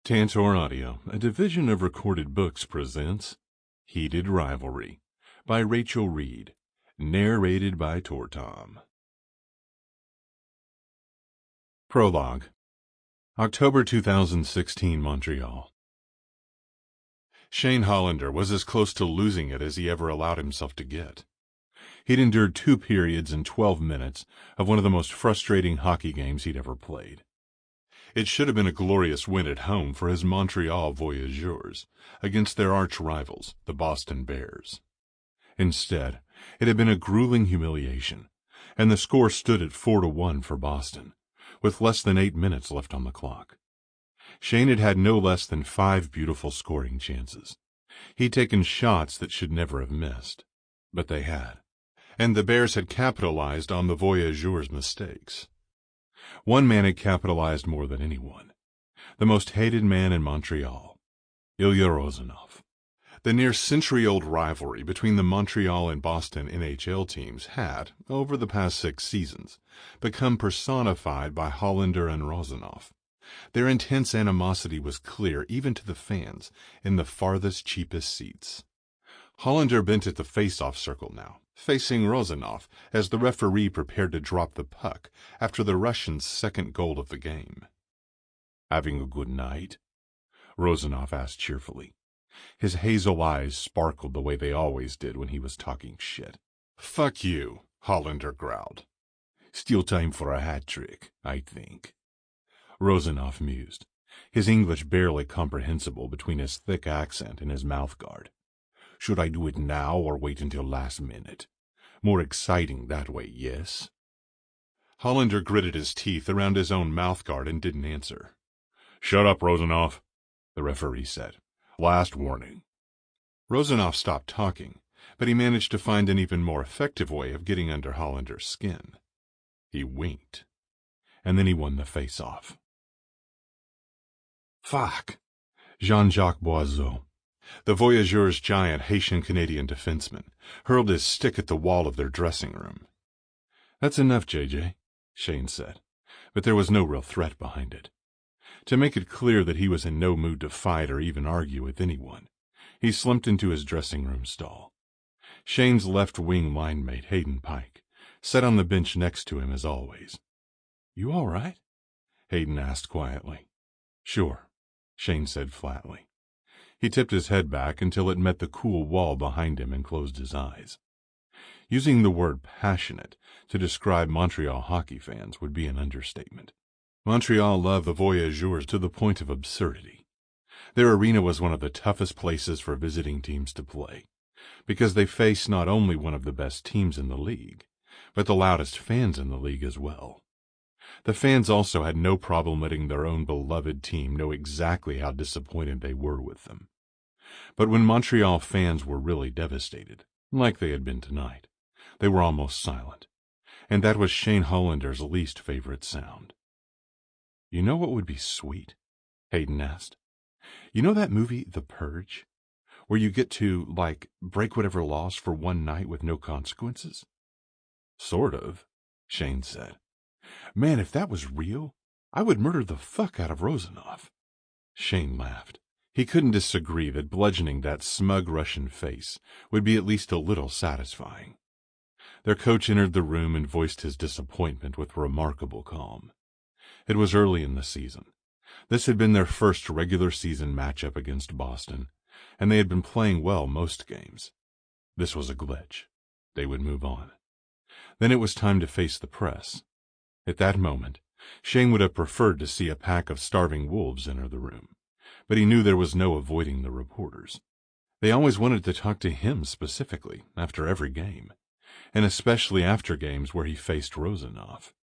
Tantor Audio, a division of Recorded Books, presents Heated Rivalry by Reid, narrated by Tor Thom. Prologue. October 2016, Montreal. Shane Hollander was as close to losing it as he ever allowed himself to get. He'd endured 2 periods and 12 minutes of one of the most frustrating hockey games he'd ever played. It should have been a glorious win at home for his Montreal Voyageurs against their arch-rivals, the Boston Bears. Instead, it had been a grueling humiliation, and the score stood at 4-1 for Boston, with less than 8 minutes left on the clock. Shane had had no less than 5 beautiful scoring chances. He'd taken shots that should never have missed, but they had, and the Bears had capitalized on the Voyageurs' mistakes. One man had capitalized more than anyone, the most hated man in Montreal, Ilya Rozanov. The near-century-old rivalry between the Montreal and Boston NHL teams had, over the past 6 seasons, become personified by Hollander and Rozanov. Their intense animosity was clear even to the fans in the farthest, cheapest seats. Hollander bent at the face-off circle now, facing Rozanov as the referee prepared to drop the puck after the Russians' second goal of the game. "Having a good night?" Rozanov asked cheerfully. His hazel eyes sparkled the way they always did when he was talking shit. "Fuck you," Hollander growled. "Still time for a hat trick, I think." Rozanov mused, his English barely comprehensible between his thick accent and his mouthguard. "Should I do it now or wait until last minute? More exciting that way, yes?" Hollander gritted his teeth around his own mouthguard and didn't answer. "Shut up, Rozanov," the referee said. "Last warning." Rozanov stopped talking, but he managed to find an even more effective way of getting under Hollander's skin. He winked, and then he won the face-off. Fuck! Jean-Jacques Boiseau, the Voyageurs' giant Haitian-Canadian defenseman, hurled his stick at the wall of their dressing room. "That's enough, JJ," Shane said, but there was no real threat behind it. To make it clear that he was in no mood to fight or even argue with anyone, he slumped into his dressing room stall. Shane's left-wing line mate, Hayden Pike, sat on the bench next to him as always. "You all right?" Hayden asked quietly. "Sure," Shane said flatly. He tipped his head back until it met the cool wall behind him and closed his eyes. Using the word passionate to describe Montreal hockey fans would be an understatement. Montreal loved the Voyageurs to the point of absurdity. Their arena was one of the toughest places for visiting teams to play, because they faced not only one of the best teams in the league, but the loudest fans in the league as well. The fans also had no problem letting their own beloved team know exactly how disappointed they were with them. But when Montreal fans were really devastated, like they had been tonight, they were almost silent, and that was Shane Hollander's least favorite sound. "You know what would be sweet?" Hayden asked. "You know that movie, The Purge, where you get to, break whatever laws for one night with no consequences?" "Sort of," Shane said. "Man, if that was real, I would murder the fuck out of Rozanov." Shane laughed. He couldn't disagree that bludgeoning that smug Russian face would be at least a little satisfying. Their coach entered the room and voiced his disappointment with remarkable calm. It was early in the season. This had been their first regular season matchup against Boston, and they had been playing well most games. This was a glitch. They would move on. Then it was time to face the press. At that moment, Shane would have preferred to see a pack of starving wolves enter the room, but he knew there was no avoiding the reporters. They always wanted to talk to him specifically after every game, and especially after games where he faced Rozanov.